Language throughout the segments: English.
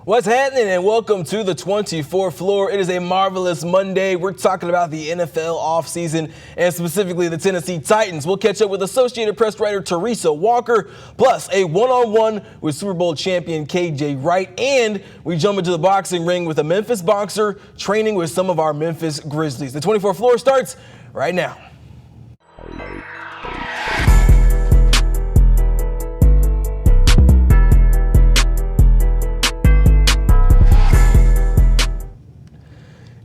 What's happening, and welcome to the 24th floor. It is a marvelous Monday. We're talking about the NFL offseason and specifically the Tennessee Titans. We'll catch up with Associated Press writer Teresa Walker, plus a one-on-one with Super Bowl champion KJ Wright, and we jump into the boxing ring with a Memphis boxer training with some of our Memphis Grizzlies. The 24th floor starts right now.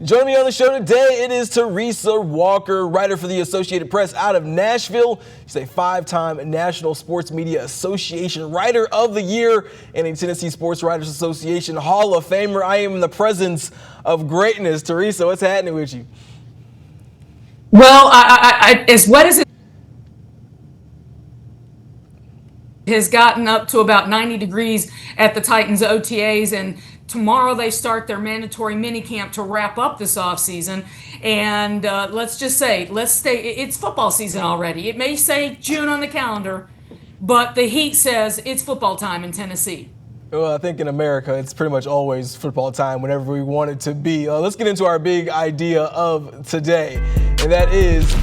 Joining me on the show today, it is Teresa Walker, writer for the Associated Press out of Nashville. She's a 5-time National Sports Media Association Writer of the Year and a Tennessee Sports Writers Association Hall of Famer. I am in the presence of greatness. Teresa, what's happening with you? Well, I as wet as it has gotten up to about 90 degrees at the Titans OTAs, and tomorrow they start their mandatory minicamp to wrap up this offseason. And let's say it's football season already. It may say June on the calendar, but the heat says it's football time in Tennessee. Well, I think in America, it's pretty much always football time whenever we want it to be. Let's get into our big idea of today, and that is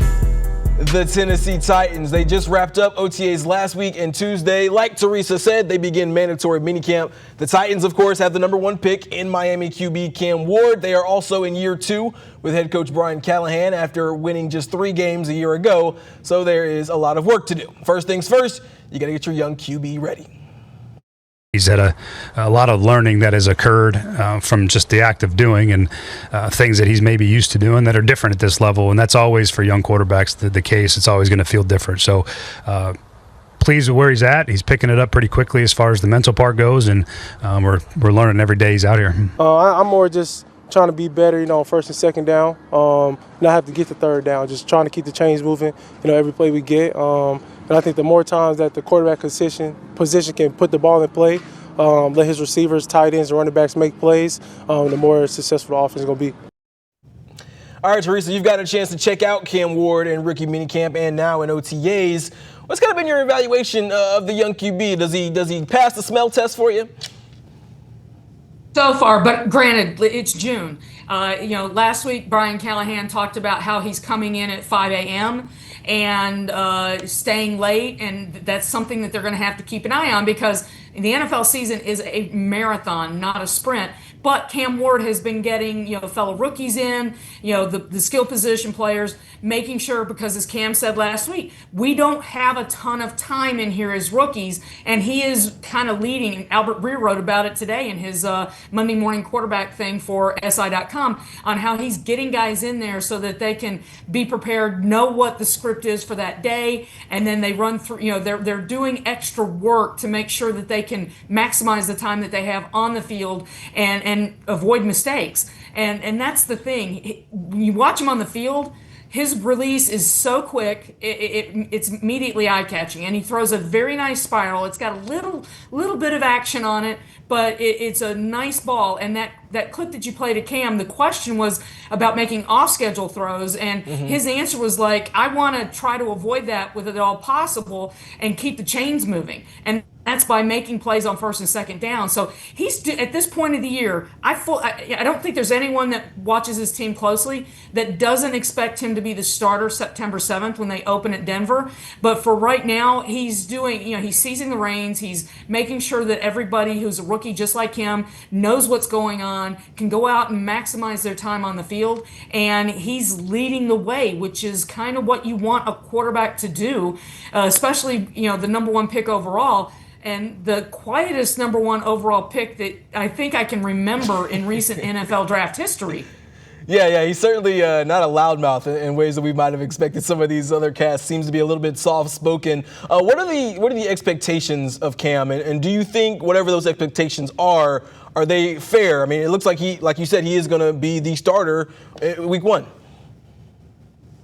the Tennessee Titans. They just wrapped up OTAs last week and Tuesday. Like Teresa said, they begin mandatory minicamp. The Titans, of course, have the number 1 pick in Miami QB Cam Ward. They are also in year 2 with head coach Brian Callahan after winning just 3 games a year ago. So there is a lot of work to do. First things first, you got to get your young QB ready. He's had a lot of learning that has occurred from just the act of doing and things that he's maybe used to doing that are different at this level. And that's always for young quarterbacks the case. It's always going to feel different. So pleased with where he's at. He's picking it up pretty quickly as far as the mental part goes. And we're learning every day he's out here. I'm more just trying to be better, first and second down. Not have to get the third down, just trying to keep the chains moving, every play we get. And I think the more times that the quarterback position can put the ball in play, let his receivers, tight ends, and running backs make plays, the more successful the offense is going to be. All right, Teresa, you've got a chance to check out Cam Ward in rookie minicamp and now in OTAs. What's kind of been your evaluation of the young QB? Does he pass the smell test for you? So far, but granted, it's June. Last week Brian Callahan talked about how he's coming in at 5 a.m. and staying late, and that's something that they're going to have to keep an eye on because the NFL season is a marathon, not a sprint. But Cam Ward has been getting, fellow rookies in, the skill position players, making sure, because as Cam said last week, we don't have a ton of time in here as rookies, and he is kind of leading. And Albert Breer wrote about it today in his Monday morning quarterback thing for SI.com on how he's getting guys in there so that they can be prepared, know what the script is for that day, and then they run through, they're doing extra work to make sure that they can maximize the time that they have on the field and avoid mistakes. And that's the thing. When you watch him on the field, his release is so quick, it's immediately eye-catching, and he throws a very nice spiral. It's got a little bit of action on it, but it's a nice ball. And that clip that you played at Cam, the question was about making off-schedule throws, and his answer was like, I want to try to avoid that with it all possible and keep the chains moving. And that's by making plays on first and second down. So he's, at this point of the year, I don't think there's anyone that watches his team closely that doesn't expect him to be the starter September 7th when they open at Denver. But for right now, he's doing, he's seizing the reins. He's making sure that everybody who's a rookie just like him knows what's going on, can go out and maximize their time on the field. And he's leading the way, which is kind of what you want a quarterback to do, especially, the number 1 pick overall. And the quietest number 1 overall pick that I think I can remember in recent NFL draft history. Yeah, he's certainly not a loudmouth in ways that we might have expected. Some of these other casts seems to be a little bit soft-spoken. What are the expectations of Cam, and do you think whatever those expectations are they fair? I mean, it looks like like you said, he is going to be the starter week 1.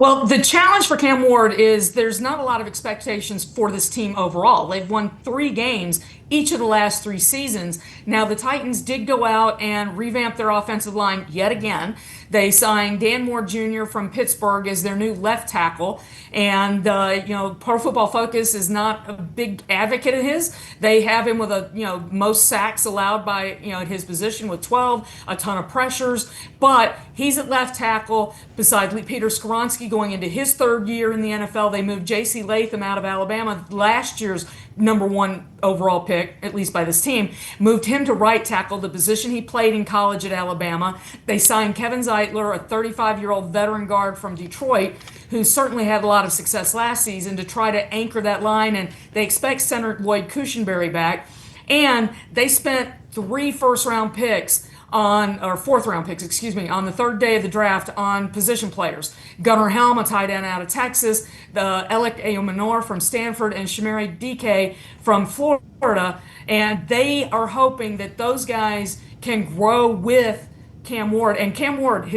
Well, the challenge for Cam Ward is there's not a lot of expectations for this team overall. They've won 3 games each of the last 3 seasons. Now, the Titans did go out and revamp their offensive line yet again. They signed Dan Moore Jr. from Pittsburgh as their new left tackle. And, Pro Football Focus is not a big advocate of his. They have him with most sacks allowed by, at his position with 12, a ton of pressures. But he's at left tackle beside Peter Skoronski going into his 3rd year in the NFL. They moved J.C. Latham out of Alabama, last year's #1 overall pick, at least by this team, moved him to right tackle, the position he played in college at Alabama. They signed Kevin Zeitler, a 35-year-old veteran guard from Detroit, who certainly had a lot of success last season, to try to anchor that line, and they expect center Lloyd Cushenberry back. And they spent 3 first-round picks or 4th-round picks, on the 3rd day of the draft on position players. Gunnar Helm, a tight end out of Texas, the Alec Ayomanor from Stanford, and Shamari DK from Florida. And they are hoping that those guys can grow with Cam Ward. And Cam Ward,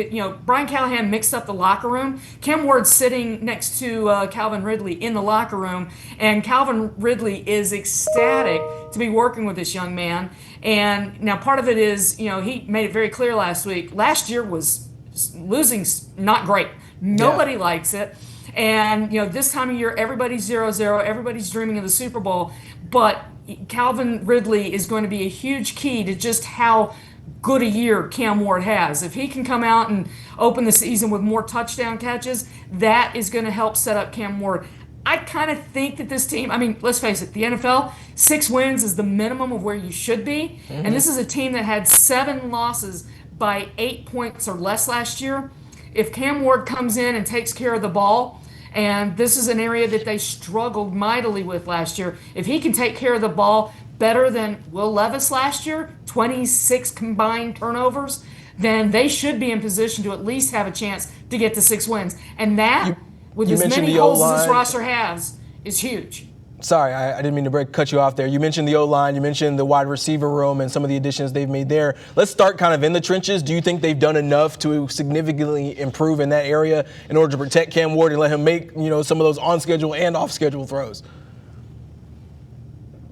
Brian Callahan mixed up the locker room. Cam Ward's sitting next to Calvin Ridley in the locker room, and Calvin Ridley is ecstatic to be working with this young man. And now part of it is, he made it very clear last week. Last year was losing not great. Nobody likes it. And, this time of year, everybody's 0-0. Everybody's dreaming of the Super Bowl. But Calvin Ridley is going to be a huge key to just how good a year Cam Ward has. If he can come out and open the season with more touchdown catches, that is going to help set up Cam Ward. I kind of think that this team, let's face it, the NFL, 6 wins is the minimum of where you should be. Mm-hmm. And this is a team that had 7 losses by 8 points or less last year. If Cam Ward comes in and takes care of the ball, and this is an area that they struggled mightily with last year, if he can take care of the ball better than Will Levis last year, 26 combined turnovers, then they should be in position to at least have a chance to get to 6 wins. And that, with as many holes as this roster has, is huge. Sorry, I didn't mean to cut you off there. You mentioned the O-line, you mentioned the wide receiver room and some of the additions they've made there. Let's start kind of in the trenches. Do you think they've done enough to significantly improve in that area in order to protect Cam Ward and let him make, some of those on-schedule and off-schedule throws?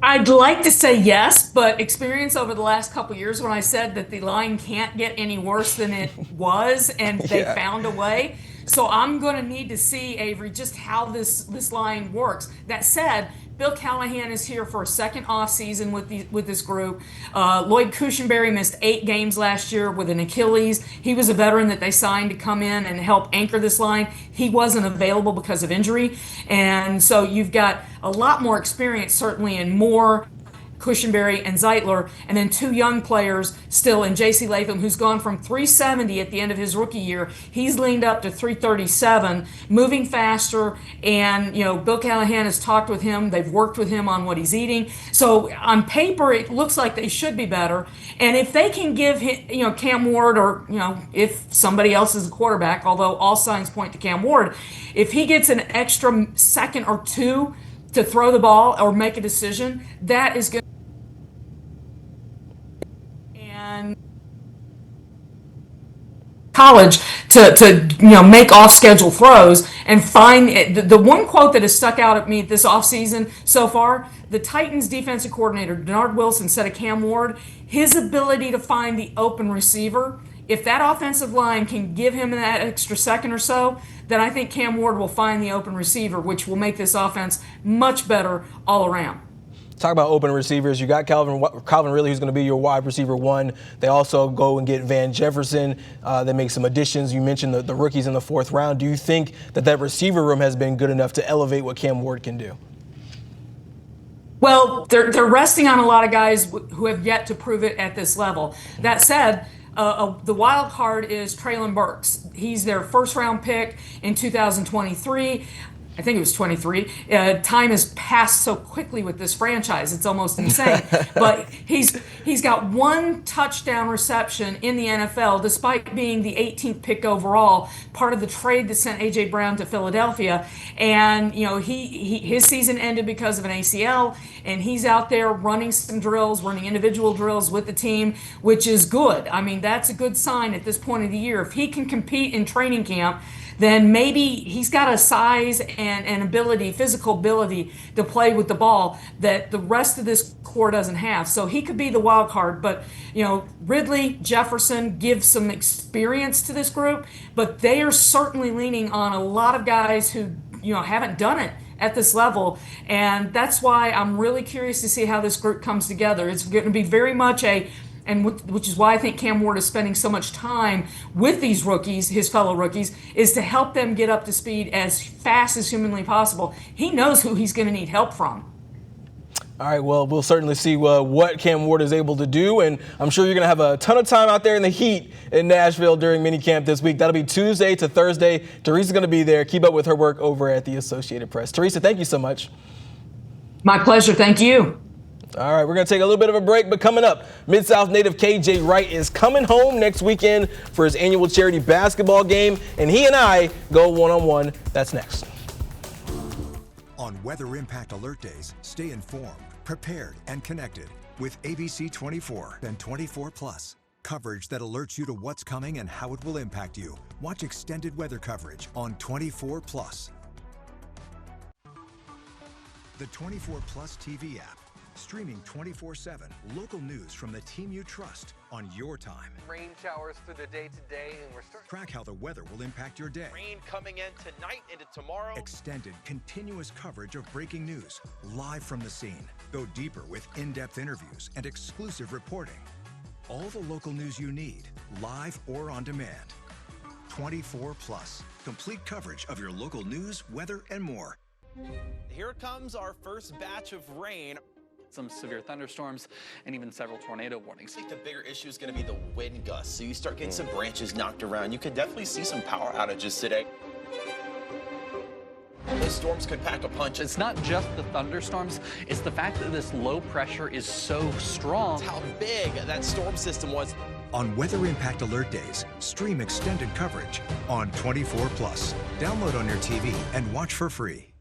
I'd like to say yes, but experience over the last couple of years, when I said that the line can't get any worse than it was, and they found a way. So I'm going to need to see, Avery, just how this line works. That said, Bill Callahan is here for a second off season with this group. Lloyd Cushenberry missed 8 games last year with an Achilles. He was a veteran that they signed to come in and help anchor this line. He wasn't available because of injury. And so you've got a lot more experience, certainly, in Moore, Cushenberry, and Zeitler, and then 2 young players still in J.C. Latham, who's gone from 370 at the end of his rookie year. He's leaned up to 337, moving faster, and, Bill Callahan has talked with him. They've worked with him on what he's eating. So on paper, it looks like they should be better. And if they can give him, Cam Ward, or, if somebody else is the quarterback, although all signs point to Cam Ward, if he gets an extra second or 2 to throw the ball or make a decision, that is going to college to make off-schedule throws and find it. The one quote that has stuck out at me this offseason so far, the Titans defensive coordinator, Denard Wilson, said of Cam Ward, his ability to find the open receiver, if that offensive line can give him that extra second or so, then I think Cam Ward will find the open receiver, which will make this offense much better all around. Talk about open receivers. You got Calvin Ridley, who's going to be your wide receiver 1. They also go and get Van Jefferson. They make some additions. You mentioned the rookies in the 4th round. Do you think that receiver room has been good enough to elevate what Cam Ward can do? Well, they're resting on a lot of guys who have yet to prove it at this level. That said, the wild card is Treylon Burks. He's their 1st-round pick in 2023. I think it was 23. Time has passed so quickly with this franchise; it's almost insane. But he's got one touchdown reception in the NFL, despite being the 18th pick overall, part of the trade that sent AJ Brown to Philadelphia. And his season ended because of an ACL, and he's out there running some drills, running individual drills with the team, which is good. I mean, that's a good sign at this point of the year. If he can compete in training camp, then maybe he's got a size and ability, physical ability to play with the ball that the rest of this core doesn't have. So he could be the wild card. But, Ridley, Jefferson give some experience to this group, but they are certainly leaning on a lot of guys who, haven't done it at this level. And that's why I'm really curious to see how this group comes together. It's going to be very much which is why I think Cam Ward is spending so much time with these rookies, his fellow rookies, is to help them get up to speed as fast as humanly possible. He knows who he's going to need help from. All right, well, we'll certainly see what Cam Ward is able to do, and I'm sure you're going to have a ton of time out there in the heat in Nashville during minicamp this week. That'll be Tuesday to Thursday. Teresa's going to be there. Keep up with her work over at the Associated Press. Teresa, thank you so much. My pleasure. Thank you. All right, we're going to take a little bit of a break, but coming up, Mid-South native KJ Wright is coming home next weekend for his annual charity basketball game, and he and I go one-on-one. That's next. On Weather Impact Alert Days, stay informed, prepared, and connected with ABC 24 and 24 Plus. Coverage that alerts you to what's coming and how it will impact you. Watch extended weather coverage on 24 Plus. The 24 Plus TV app. Streaming 24/7 local news from the team you trust on your time. Rain showers through the day today, and we're starting. Track how the weather will impact your day. Rain coming in tonight into tomorrow. Extended, continuous coverage of breaking news, live from the scene. Go deeper with in-depth interviews and exclusive reporting. All the local news you need, live or on demand. 24 Plus, complete coverage of your local news, weather, and more. Here comes our first batch of rain. Some severe thunderstorms and even several tornado warnings. I think the bigger issue is going to be the wind gusts. So you start getting some branches knocked around. You could definitely see some power outages today. The storms could pack a punch. It's not just the thunderstorms, it's the fact that this low pressure is so strong. That's how big that storm system was. On Weather Impact Alert Days, stream extended coverage on 24 Plus. Download on your TV and watch for free.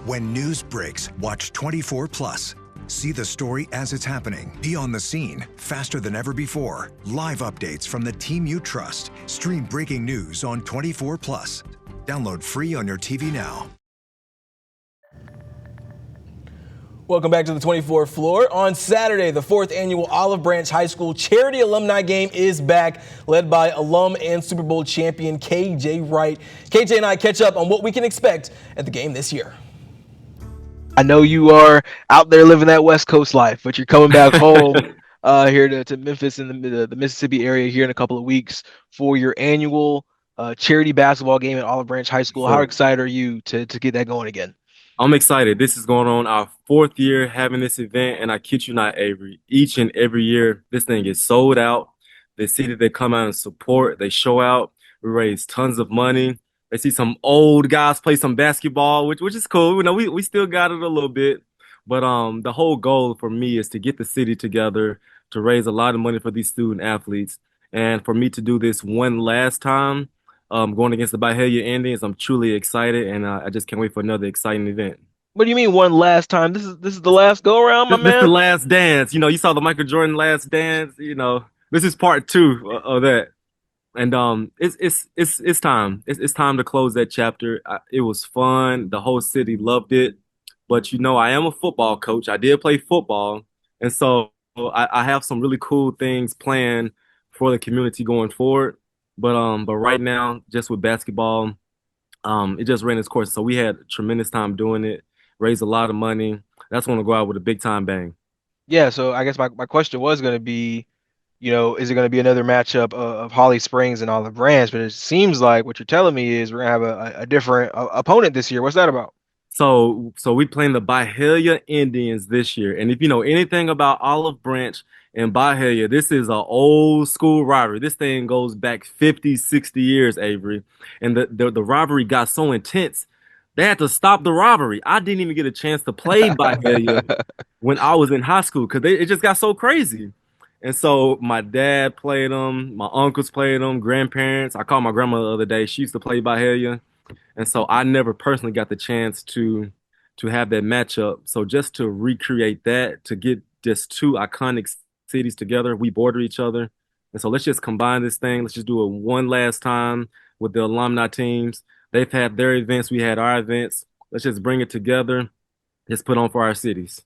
When news breaks, watch 24 Plus. See the story as it's happening. Be on the scene faster than ever before. Live updates from the team you trust. Stream breaking news on 24 Plus. Download free on your TV now. Welcome back to the 24th floor. On Saturday, the 4th annual Olive Branch High School Charity Alumni Game is back, led by alum and Super Bowl champion KJ Wright. KJ and I catch up on what we can expect at the game this year. I know you are out there living that West Coast life, but you're coming back home here to Memphis in the Mississippi area here in a couple of weeks for your annual charity basketball game at Olive Branch High School. How excited are you to get that going again? I'm excited. This is going on our 4th year having this event, and I kid you not, Avery, each and every year this thing is sold out. They see that they come out and support. They show out. We raise tons of money. They see some old guys play some basketball, which is cool. You know, we still got it a little bit. But the whole goal for me is to get the city together to raise a lot of money for these student athletes. And for me to do this one last time, going against the Byhalia Indians, I'm truly excited, and I just can't wait for another exciting event. What do you mean one last time? This is the last go around, my man? This is the last dance. You know, you saw the Michael Jordan last dance. You know, this is part 2 of that. And it's time. It's time to close that chapter. It was fun. The whole city loved it. But you know, I am a football coach. I did play football, and so I have some really cool things planned for the community going forward. But right now, just with basketball, it just ran its course. So we had a tremendous time doing it. Raised a lot of money. That's when to go out with a big time bang. Yeah. So I guess my question was going to be, you know, is it going to be another matchup of Holly Springs and Olive Branch? But it seems like what you're telling me is we're going to have a different opponent this year. What's that about? So we playing the Byhalia Indians this year. And if you know anything about Olive Branch and Byhalia, this is an old school rivalry. This thing goes back 50, 60 years, Avery. And the rivalry got so intense They had to stop the robbery. I didn't even get a chance to play by Helia when I was in high school because it just got so crazy. And so my dad played them, my uncles played them, grandparents. I called my grandma the other day. She used to play by Helia. And so I never personally got the chance to have that matchup. So just to recreate that, to get just two iconic cities together, we border each other. And so let's just combine this thing. Let's just do it one last time with the alumni teams. They've had their events, we had our events. Let's just bring it together. Just put on for our cities.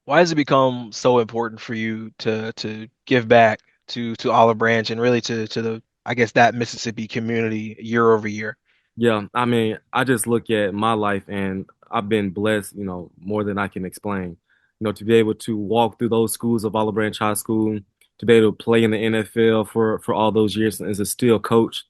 Why has it become so important for you to give back to Olive Branch and really to the I guess that Mississippi community year over year? Yeah, I mean, I just look at my life and I've been blessed, more than I can explain. To be able to walk through those schools of Olive Branch High School, to be able to play in the NFL for all those years as a still coach.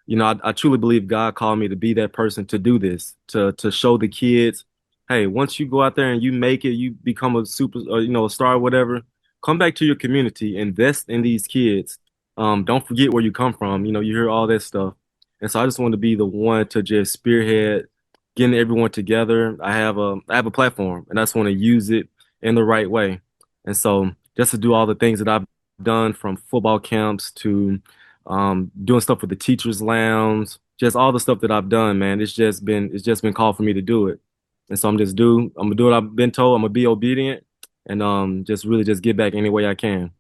I truly believe God called me to be that person to do this, to show the kids, hey, once you go out there and you make it, you become a super, or, a star or whatever, come back to your community, invest in these kids. Don't forget where you come from. You hear all that stuff. And so I just want to be the one to just spearhead getting everyone together. I have a platform and I just want to use it in the right way. And so just to do all the things that I've done from football camps to doing stuff with the teachers lounge, just all the stuff that I've done, man, it's just been called for me to do it. And so I'm gonna do what I've been told. I'm gonna be obedient and just really just get back any way I can.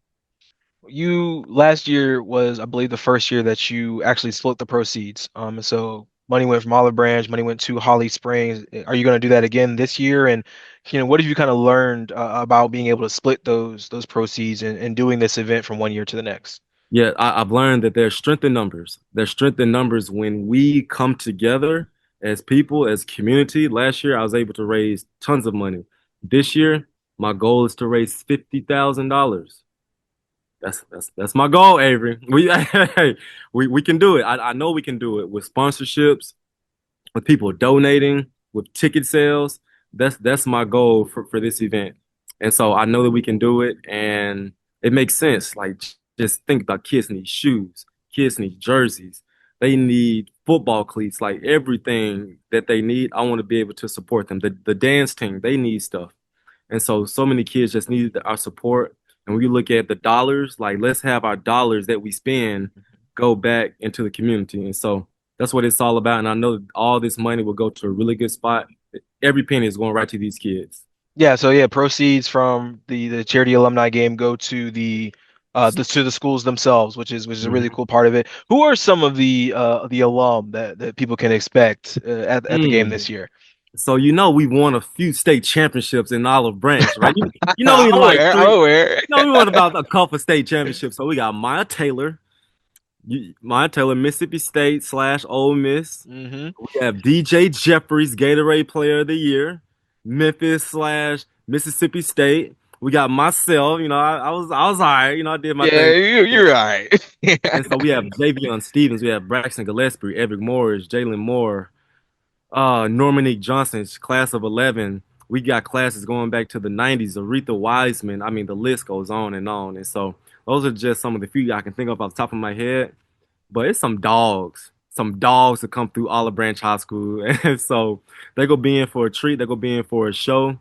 You last year was, I believe, the first year that you actually split the proceeds. And so money went from Olive Branch, money went to Holly Springs. Are you going to do that again this year? And what have you kind of learned about being able to split those proceeds and doing this event from one year to the next? Yeah, I've learned that there's strength in numbers. There's strength in numbers when we come together as people, as community. Last year, I was able to raise tons of money. This year, my goal is to raise $50,000. That's my goal, Avery. We can do it. I know we can do it with sponsorships, with people donating, with ticket sales. That's my goal for this event. And so I know that we can do it and it makes sense. Like just think about kids need shoes, kids need jerseys, they need football cleats, like everything that they need. I want to be able to support them. The dance team, they need stuff. And so many kids just need our support. And when you look at the dollars, like let's have our dollars that we spend go back into the community. And so that's what it's all about. And I know that all this money will go to a really good spot. Every penny is going right to these kids. Yeah, so yeah, proceeds from the charity alumni game go to to the schools themselves, which is a really Mhm. cool part of it. Who are some of the alum that people can expect at the game this Mm. year? So we won a few state championships in Olive Branch, right? We I'm like aware. I'm three. aware. We won about a couple state championships. So we got Maya Taylor, Mississippi State / Ole Miss. Hmm. We have DJ Jeffries, Gatorade Player of the Year, Memphis / Mississippi State. We got myself. I was all right. I did my Yeah, thing. you're right. And so we have Javion Stevens. We have Braxton Gillespie, Everett Morris, Jalen Moore, Normanique Johnson's class of 11. We got classes going back to the 90s. Aretha Wiseman. I mean, the list goes on and on. And so those are just some of the few I can think of off the top of my head. But it's some dogs that come through Olive Branch High School. And so they're going to be in for a treat. They're going to be in for a show.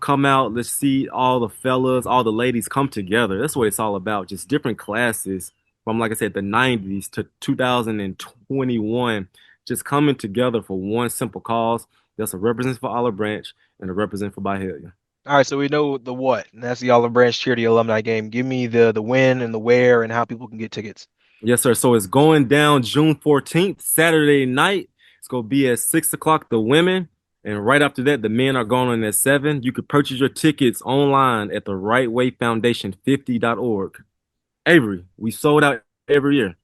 Come out, let's see all the fellas, all the ladies come together. That's what it's all about. Just different classes from, like I said, the 90s to 2021, just coming together for one simple cause. That's a represent for Olive Branch and a represent for Byhalia. All right, so we know the what, and that's the Olive Branch Charity Alumni Game. Give me the when and the where and how people can get tickets. Yes, sir. So it's going down June 14th, Saturday night. It's going to be at 6 o'clock, the women. And right after that, the men are going on at 7. You could purchase your tickets online at the rightwayfoundation50.org. Avery, we sold out every year.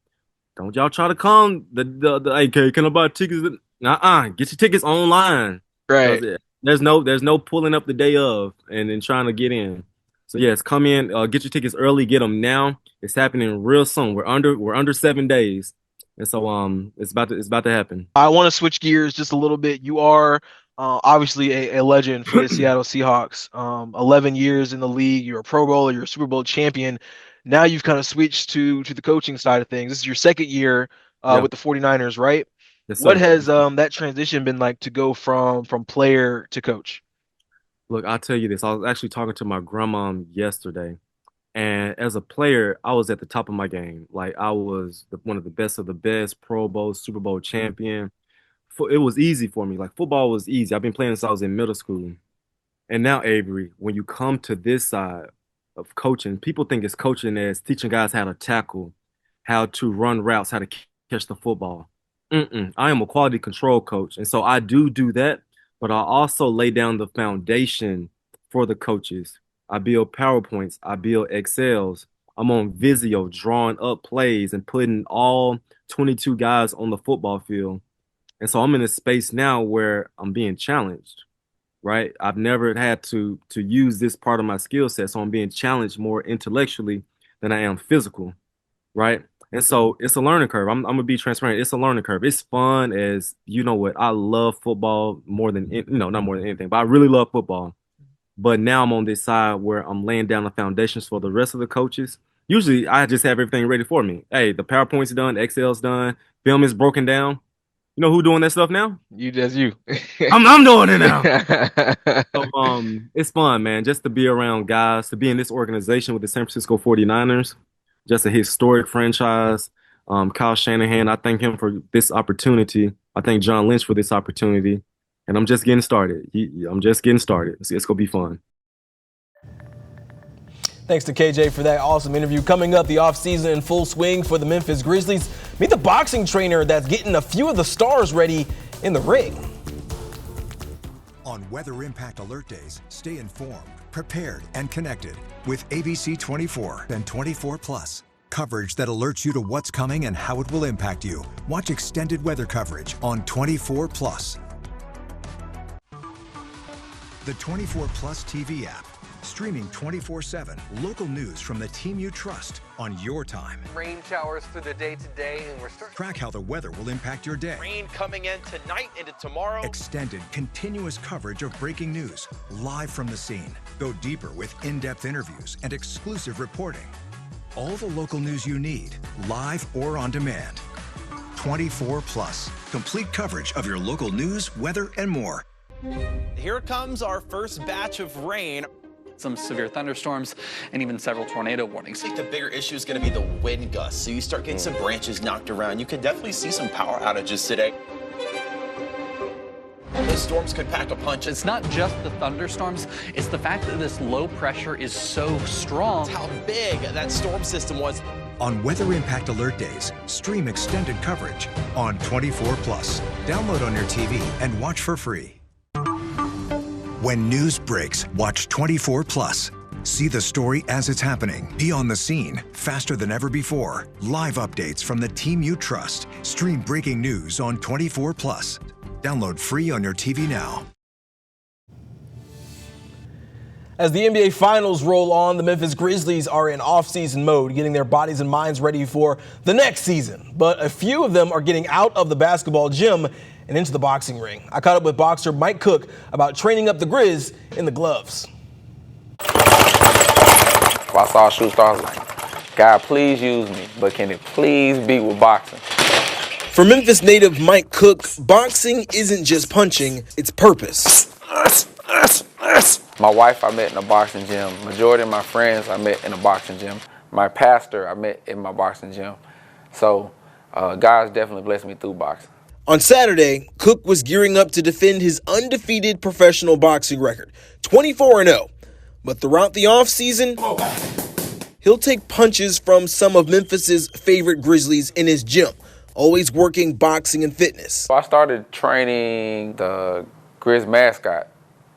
Don't y'all try to come. Hey, can I buy tickets? Get your tickets online. Right. Because there's no pulling up the day of and then trying to get in. So yes, come in, get your tickets early, get them now. It's happening real soon. We're under 7 days, and so it's about to happen. I want to switch gears just a little bit. You are obviously a legend for the Seattle Seahawks. 11 years in the league. You're a Pro Bowler. You're a Super Bowl champion. Now you've kind of switched to the coaching side of things. This is your second year Yeah. with the 49ers, right? Yes, What sir. has that transition been like to go from player to coach? Look, I'll tell you this. I was actually talking to my grandma yesterday, and as a player, I was at the top of my game. Like I was one of the best of the best, Pro Bowl, Super Bowl champion. It was easy for me. Like football was easy. I've been playing since I was in middle school. And now, Avery, when you come to this side of coaching, people think it's coaching as teaching guys how to tackle, how to run routes, how to catch the football. I am a quality control coach. And so I do that, but I also lay down the foundation for the coaches. I build PowerPoints, I build Excels. I'm on Visio drawing up plays and putting all 22 guys on the football field. And so I'm in a space now where I'm being challenged, right? I've never had to use this part of my skill set, so I'm being challenged more intellectually than I am physical, right? And so it's a learning curve. I'm gonna be transparent. It's a learning curve. It's fun, as you know what, I love football more than not more than anything, but I really love football. But now I'm on this side where I'm laying down the foundations for the rest of the coaches. Usually I just have everything ready for me. Hey, the PowerPoint's done, Excel's done, film is broken down. You know who doing that stuff now? That's you. I'm doing it now. So, it's fun, man, just to be around guys, to be in this organization with the San Francisco 49ers, just a historic franchise. Kyle Shanahan, I thank him for this opportunity. I thank John Lynch for this opportunity. And I'm just getting started. I'm just getting started. It's going to be fun. Thanks to KJ for that awesome interview. Coming up, the offseason in full swing for the Memphis Grizzlies. Meet the boxing trainer that's getting a few of the stars ready in the ring. On Weather Impact Alert Days, stay informed, prepared, and connected with ABC 24 and 24 Plus. Coverage that alerts you to what's coming and how it will impact you. Watch extended weather coverage on 24 Plus. The 24 Plus TV app. Streaming 24/7. Local news from the team you trust on your time. Rain showers through the day today, and we're starting. Track how the weather will impact your day. Rain coming in tonight into tomorrow. Extended, continuous coverage of breaking news, live from the scene. Go deeper with in-depth interviews and exclusive reporting. All the local news you need, live or on demand. 24 Plus. Complete coverage of your local news, weather, and more. Here comes our first batch of rain. Some severe thunderstorms and even several tornado warnings. I think the bigger issue is going to be the wind gusts. So you start getting some branches knocked around. You could definitely see some power outages today. Those storms could pack a punch. It's not just the thunderstorms, it's the fact that this low pressure is so strong. It's how big that storm system was. On Weather Impact Alert Days, stream extended coverage on 24 Plus. Download on your TV and watch for free. When news breaks, watch 24 Plus. See the story as it's happening. Be on the scene faster than ever before. Live updates from the team you trust. Stream breaking news on 24 Plus. Download free on your TV now. As the NBA Finals roll on, the Memphis Grizzlies are in off-season mode, getting their bodies and minds ready for the next season. But a few of them are getting out of the basketball gym and into the boxing ring. I caught up with boxer Mike Cook about training up the Grizz in the gloves. I saw shoot stars like, God, please use me, but can it please be with boxing? For Memphis native Mike Cook, boxing isn't just punching, it's purpose. My wife I met in a boxing gym. Majority of my friends I met in a boxing gym. My pastor I met in my boxing gym. So God's definitely blessed me through boxing. On Saturday, Cook was gearing up to defend his undefeated professional boxing record, 24-0. But throughout the offseason, he'll take punches from some of Memphis's favorite Grizzlies in his gym, always working boxing and fitness. I started training the Grizz mascot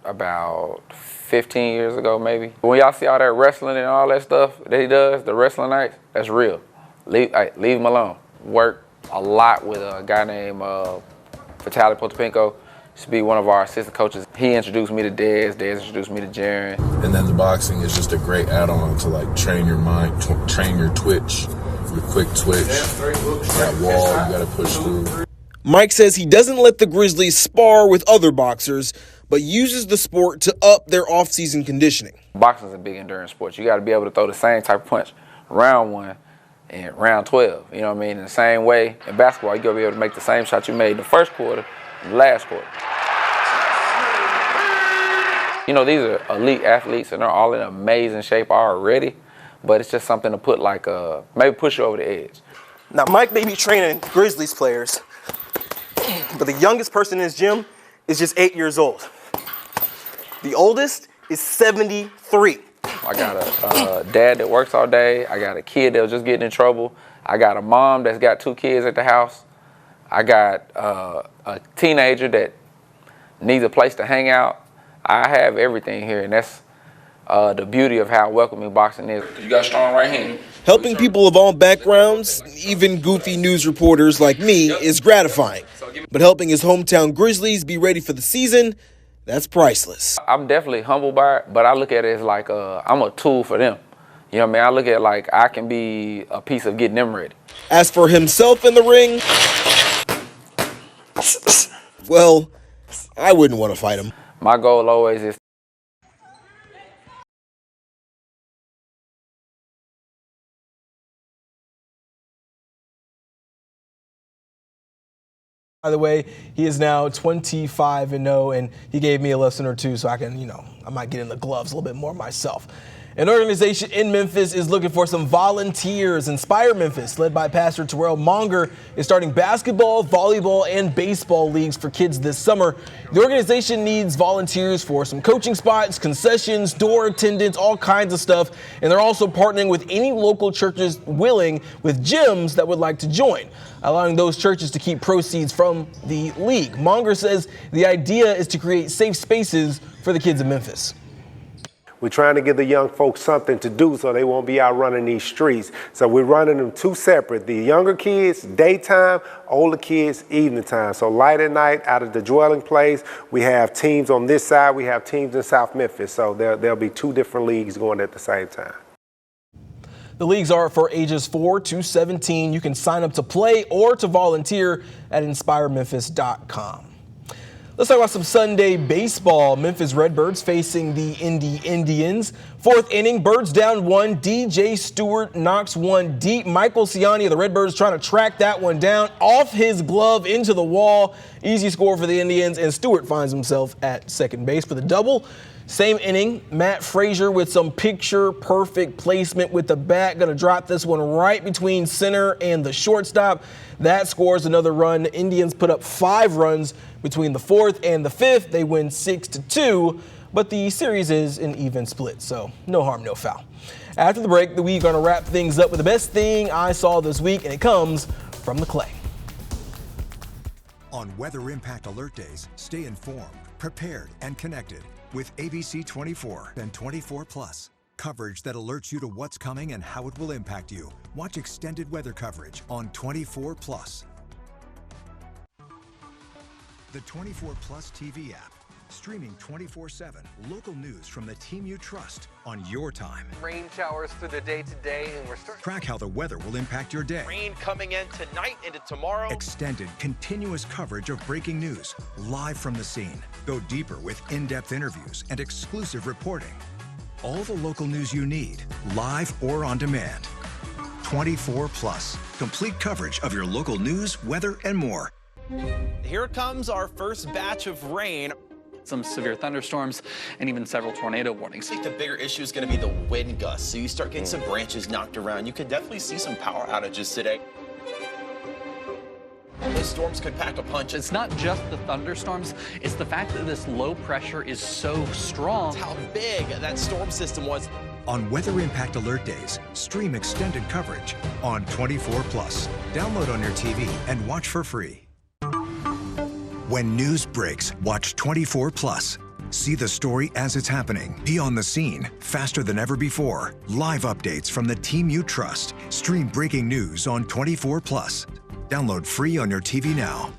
about 15 years ago, maybe. When y'all see all that wrestling and all that stuff that he does, the wrestling nights, that's real. Leave him alone. Work a lot with a guy named Vitaly Potapenko. Used to be one of our assistant coaches. He introduced me to Dez. Dez introduced me to Jaren. And then the boxing is just a great add-on to like train your mind, train your twitch, your quick twitch. That wall you gotta push through. Mike says he doesn't let the Grizzlies spar with other boxers, but uses the sport to up their off-season conditioning. Boxing is a big endurance sport. You got to be able to throw the same type of punch round one in round 12. You know what I mean? In the same way, in basketball, you're going to be able to make the same shot you made in the first quarter and the last quarter. You know, these are elite athletes, and they're all in amazing shape already, but it's just something to put like, maybe push you over the edge. Now, Mike may be training Grizzlies players, but the youngest person in his gym is just 8 years old. The oldest is 73. I got a dad that works all day. I got a kid that was just getting in trouble. I got a mom that's got 2 kids at the house. I got a teenager that needs a place to hang out. I have everything here, and that's the beauty of how welcoming boxing is. You got a strong right hand. Helping people of all backgrounds, even goofy news reporters like me, is gratifying. But helping his hometown Grizzlies be ready for the season, that's priceless. I'm definitely humbled by it, but I look at it as like I'm a tool for them. You know what I mean? I look at it like I can be a piece of getting them ready. As for himself in the ring, well, I wouldn't want to fight him. My goal always is By the way, he is now 25-0, and he gave me a lesson or two so I can, I might get in the gloves a little bit more myself. An organization in Memphis is looking for some volunteers. Inspire Memphis, led by Pastor Terrell Monger, is starting basketball, volleyball, and baseball leagues for kids this summer. The organization needs volunteers for some coaching spots, concessions, door attendants, all kinds of stuff. And they're also partnering with any local churches willing with gyms that would like to join, allowing those churches to keep proceeds from the league. Monger says the idea is to create safe spaces for the kids in Memphis. We're trying to give the young folks something to do so they won't be out running these streets. So we're running them 2 separate. The younger kids, daytime, older kids, evening time. So light at night, out of the dwelling place. We have teams on this side. We have teams in South Memphis. So there'll be 2 different leagues going at the same time. The leagues are for ages 4 to 17. You can sign up to play or to volunteer at inspirememphis.com. Let's talk about some Sunday baseball. Memphis Redbirds facing the Indy Indians. 4th inning, Birds down 1. DJ Stewart knocks one deep. Michael Ciani of the Redbirds trying to track that one down off his glove into the wall. Easy score for the Indians, and Stewart finds himself at second base for the double. Same inning, Matt Frazier with some picture-perfect placement with the bat. Going to drop this one right between center and the shortstop. That scores another run. The Indians put up 5 runs between the 4th and the 5th. They win 6-2, but the series is an even split, so no harm, no foul. After the break, we're going to wrap things up with the best thing I saw this week, and it comes from the Clay. On Weather Impact Alert Days, stay informed, prepared, and connected with ABC 24 and 24 Plus. Coverage that alerts you to what's coming and how it will impact you. Watch extended weather coverage on 24 Plus. The 24 Plus TV app. Streaming 24/7. Local news from the team you trust on your time. Rain showers through the day today, and we're starting. Track how the weather will impact your day. Rain coming in tonight into tomorrow. Extended, continuous coverage of breaking news, live from the scene. Go deeper with in-depth interviews and exclusive reporting. All the local news you need, live or on demand. 24 Plus. Complete coverage of your local news, weather, and more. Here comes our first batch of rain. Some severe thunderstorms and even several tornado warnings. I think the bigger issue is going to be the wind gusts. So you start getting some branches knocked around. You could definitely see some power outages today. The storms could pack a punch. It's not just the thunderstorms, it's the fact that this low pressure is so strong. How big that storm system was. On Weather Impact Alert Days, stream extended coverage on 24 Plus. Download on your TV and watch for free. When news breaks, watch 24 Plus. See the story as it's happening. Be on the scene faster than ever before. Live updates from the team you trust. Stream breaking news on 24 Plus. Download free on your TV now.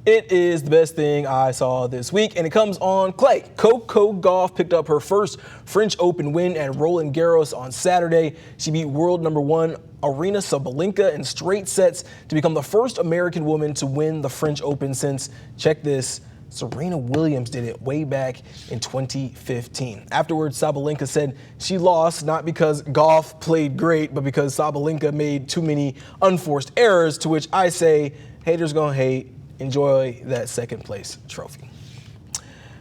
It is the best thing I saw this week, and it comes on clay. Coco Gauff picked up her first French Open win at Roland Garros on Saturday. She beat world number 1 Aryna Sabalenka in straight sets to become the first American woman to win the French Open since, check this, Serena Williams did it way back in 2015. Afterwards, Sabalenka said she lost not because Gauff played great, but because Sabalenka made too many unforced errors, to which I say, haters gonna hate. Enjoy that second place trophy.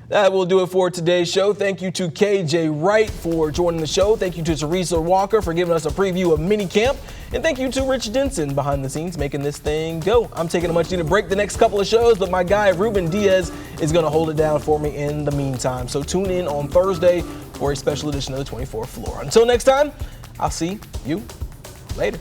That will do it for today's show. Thank you to KJ Wright for joining the show. Thank you to Teresa Walker for giving us a preview of minicamp. And thank you to Rich Denson behind the scenes making this thing go. I'm taking a much-needed break the next couple of shows, but my guy Ruben Diaz is going to hold it down for me in the meantime. So tune in on Thursday for a special edition of the 24th Floor. Until next time, I'll see you later.